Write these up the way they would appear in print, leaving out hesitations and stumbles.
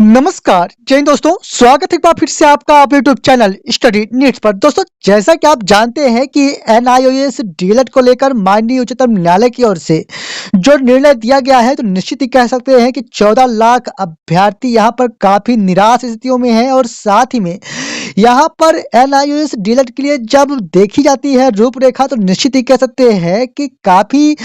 नमस्कार जय हिंद दोस्तों, स्वागत है एक बार फिर से आपका आप यूट्यूब चैनल स्टडी नीड्स पर। दोस्तों, जैसा कि आप जानते हैं कि एनआईओएस डीएलएड को लेकर माननीय उच्चतम न्यायालय की ओर से जो निर्णय दिया गया है, तो निश्चित ही कह सकते हैं कि 14 लाख अभ्यर्थी यहाँ पर काफी निराश स्थितियों में हैं और साथ ही में यहाँ पर एनआईओएस डीएलएड के लिए जब देखी जाती है रूपरेखा, तो निश्चित ही कह सकते हैं कि काफी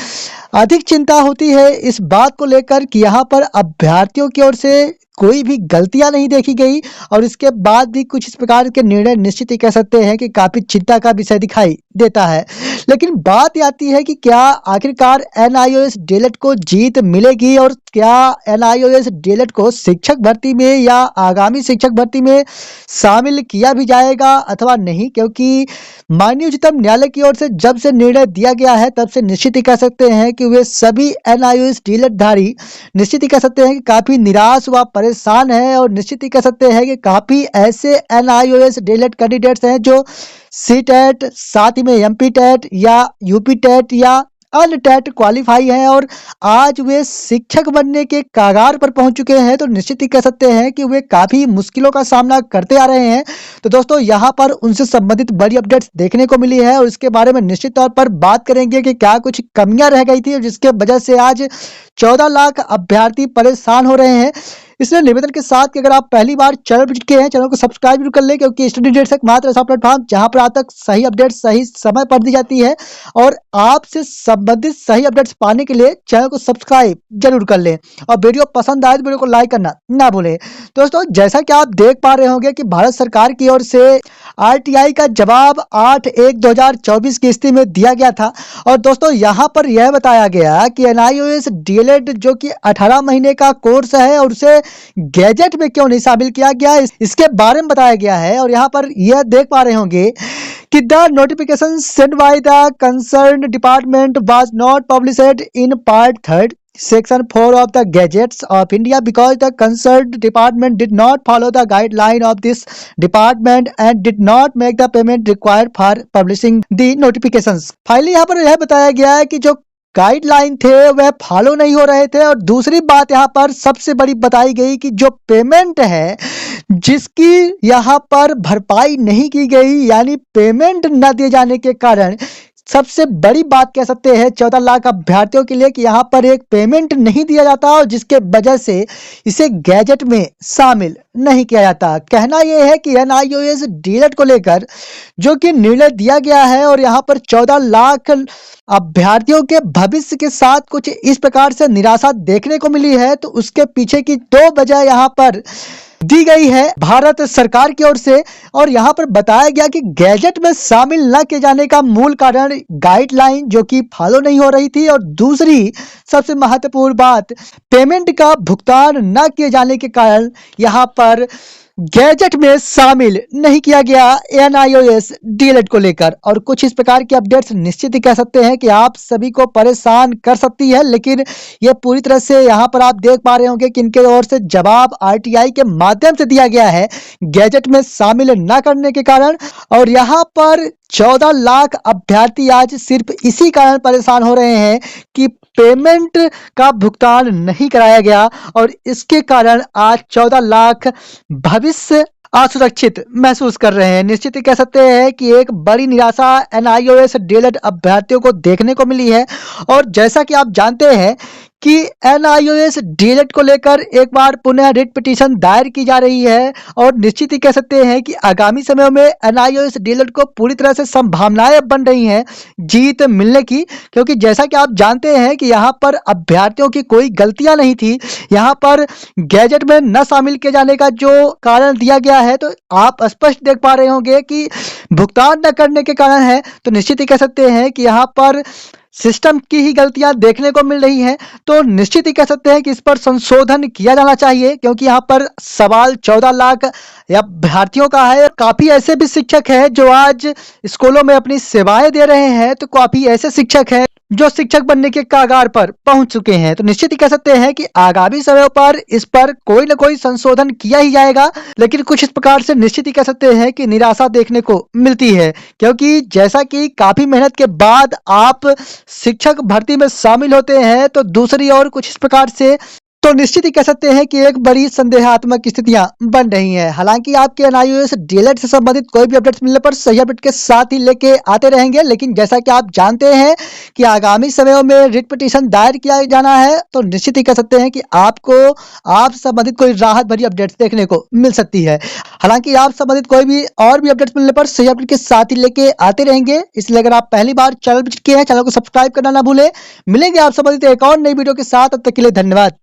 अधिक चिंता होती है इस बात को लेकर कि यहाँ पर अभ्यर्थियों की ओर से कोई भी गलतियां नहीं देखी गई और इसके बाद भी कुछ इस प्रकार के निर्णय निश्चित ही कह सकते हैं कि काफी चिंता का विषय दिखाई देता है। लेकिन बात ये आती है कि क्या आखिरकार एनआईओएस डीएलएड को जीत मिलेगी और क्या एनआईओएस डीएलएड को शिक्षक भर्ती में या आगामी शिक्षक भर्ती में शामिल किया भी जाएगा अथवा नहीं, क्योंकि माननीय उच्चतम न्यायालय की ओर से जब से निर्णय दिया गया है तब से निश्चित ही कह सकते हैं कि वे सभी एनआईओएस डीएलएड धारी निश्चित ही कह सकते हैं कि काफी निराश व परेशान है और निश्चित ही कह सकते हैं कि काफी ऐसे एनआईओएस डीएलएड कैंडिडेट्स हैं जो सी टेट साथ ही में एमपी टेट या यूपी टेट या अन्य टेट क्वालिफाई हैं और आज वे शिक्षक बनने के कगार पर पहुंच चुके हैं। तो निश्चित ही कह सकते हैं कि वे काफी मुश्किलों का सामना करते आ रहे हैं। तो दोस्तों, यहाँ पर उनसे संबंधित बड़ी अपडेट्स देखने को मिली है और इसके बारे में निश्चित तौर पर बात करेंगे कि क्या कुछ कमियां रह गई थी जिसके वजह से आज 14 लाख अभ्यर्थी परेशान हो रहे हैं। इसलिए निवेदन के साथ कि अगर आप पहली बार चैनल विजिट किए हैं, चैनल को सब्सक्राइब जरूर कर लें, क्योंकि स्टडी डेट्स एक मात्र ऐसा प्लेटफॉर्म जहां पर आप तक सही अपडेट सही समय पर दी जाती है और आपसे संबंधित सही अपडेट्स पाने के लिए चैनल को सब्सक्राइब जरूर कर लें और वीडियो पसंद आए तो वीडियो को लाइक करना ना भूलें। दोस्तों, जैसा कि आप देख पा रहे होंगे कि भारत सरकार की ओर से आरटीआई का जवाब 8/1/2024 की स्थिति में दिया गया था और दोस्तों यहाँ पर यह बताया गया कि एनआईओएस डीएलएड जो कि 18 महीने का कोर्स है और उसे गैजेट में क्यों नहीं शामिल किया गया, इसके बारे में बताया गया है। और यहाँ पर यह देख पा रहे होंगे कि the notification send by the concern department was not published in part 3 Section 4 of the Gazettes of India because the concerned department did not follow the guideline of this department and did not make the payment required for publishing the notifications। Finally यहाँ पर यह बताया गया है कि जो guideline थे वह फॉलो नहीं हो रहे थे और दूसरी बात यहाँ पर सबसे बड़ी बताई गई कि जो पेमेंट है जिसकी यहाँ पर भरपाई नहीं की गई, यानी पेमेंट न दिए जाने के कारण सबसे बड़ी बात कह सकते हैं 14 लाख अभ्यर्थियों के लिए कि यहाँ पर एक पेमेंट नहीं दिया जाता और जिसके वजह से इसे गैजेट में शामिल नहीं किया जाता। कहना यह है कि एनआईओएस डीएलएड को लेकर जो कि निर्णय दिया गया है और यहाँ पर 14 लाख अभ्यर्थियों के भविष्य के साथ कुछ इस प्रकार से निराशा देखने को मिली है, तो उसके पीछे की दो वजह यहाँ पर दी गई है भारत सरकार की ओर से। और यहाँ पर बताया गया कि गैजेट में शामिल न किए जाने का मूल कारण गाइडलाइन जो कि फॉलो नहीं हो रही थी और दूसरी सबसे महत्वपूर्ण बात पेमेंट का भुगतान न किए जाने के कारण यहाँ पर गैजेट में शामिल नहीं किया गया एनआईओएस डीएलएड को लेकर। और कुछ इस प्रकार की अपडेट्स निश्चित ही कह सकते हैं कि आप सभी को परेशान कर सकती है, लेकिन ये पूरी तरह से यहाँ पर आप देख पा रहे होंगे कि इनके ओर से जवाब आरटीआई के माध्यम से दिया गया है गैजेट में शामिल न करने के कारण। और यहाँ पर 14 लाख अभ्यर्थी आज सिर्फ इसी कारण परेशान हो रहे हैं कि पेमेंट का भुगतान नहीं कराया गया और इसके कारण आज 14 लाख भविष्य असुरक्षित महसूस कर रहे हैं। निश्चित ही कह सकते हैं कि एक बड़ी निराशा एनआईओएस डीएलएड अभ्यर्थियों को देखने को मिली है। और जैसा कि आप जानते हैं कि एनआईओएस डीएलएड को लेकर एक बार पुनः रिट पिटीशन दायर की जा रही है और निश्चित ही कह सकते हैं कि आगामी समय में एनआईओएस डीएलएड को पूरी तरह से संभावनाएं बन रही हैं जीत मिलने की, क्योंकि जैसा कि आप जानते हैं कि यहाँ पर अभ्यर्थियों की कोई गलतियां नहीं थी। यहाँ पर गैजेट में न शामिल किए जाने का जो कारण दिया गया है, तो आप स्पष्ट देख पा रहे होंगे कि भुगतान न करने के कारण है। तो निश्चित ही कह सकते हैं कि यहाँ पर सिस्टम की ही गलतियां देखने को मिल रही हैं। तो निश्चित ही कह सकते हैं कि इस पर संशोधन किया जाना चाहिए, क्योंकि यहाँ पर सवाल 14 लाख अभ्यर्थियों का है। काफी ऐसे भी शिक्षक हैं जो आज स्कूलों में अपनी सेवाएं दे रहे हैं, तो काफी ऐसे शिक्षक हैं जो शिक्षक बनने के कगार पर पहुंच चुके हैं। तो निश्चित ही कह सकते हैं कि आगामी समय पर इस पर कोई ना कोई संशोधन किया ही जाएगा, लेकिन कुछ इस प्रकार से निश्चित ही कह सकते हैं कि निराशा देखने को मिलती है, क्योंकि जैसा कि काफी मेहनत के बाद आप शिक्षक भर्ती में शामिल होते हैं, तो दूसरी ओर कुछ इस प्रकार से तो निश्चित ही कह सकते हैं कि एक बड़ी संदेहात्मक स्थितियां बन रही हैं। हालांकि आपके एनआईओएस डीएलएड से संबंधित कोई भी अपडेट्स मिलने पर सही अपडेट के साथ ही लेके आते रहेंगे, लेकिन जैसा कि आप जानते हैं कि आगामी समयों में रिट पिटीशन दायर किया जाना है, तो निश्चित ही कह सकते हैं कि आपको आप संबंधित कोई राहत भरी अपडेट्स देखने को मिल सकती है। हालांकि आप संबंधित कोई भी और भी अपडेट्स मिलने पर सही अपडेट के साथ ही लेके आते रहेंगे। इसलिए अगर आप पहली बार चैनल विजिट किए हैं, चैनल को सब्सक्राइब करना ना भूलें। मिलेंगे आप संबंधित एक और नई वीडियो के साथ, तब तक के लिए धन्यवाद।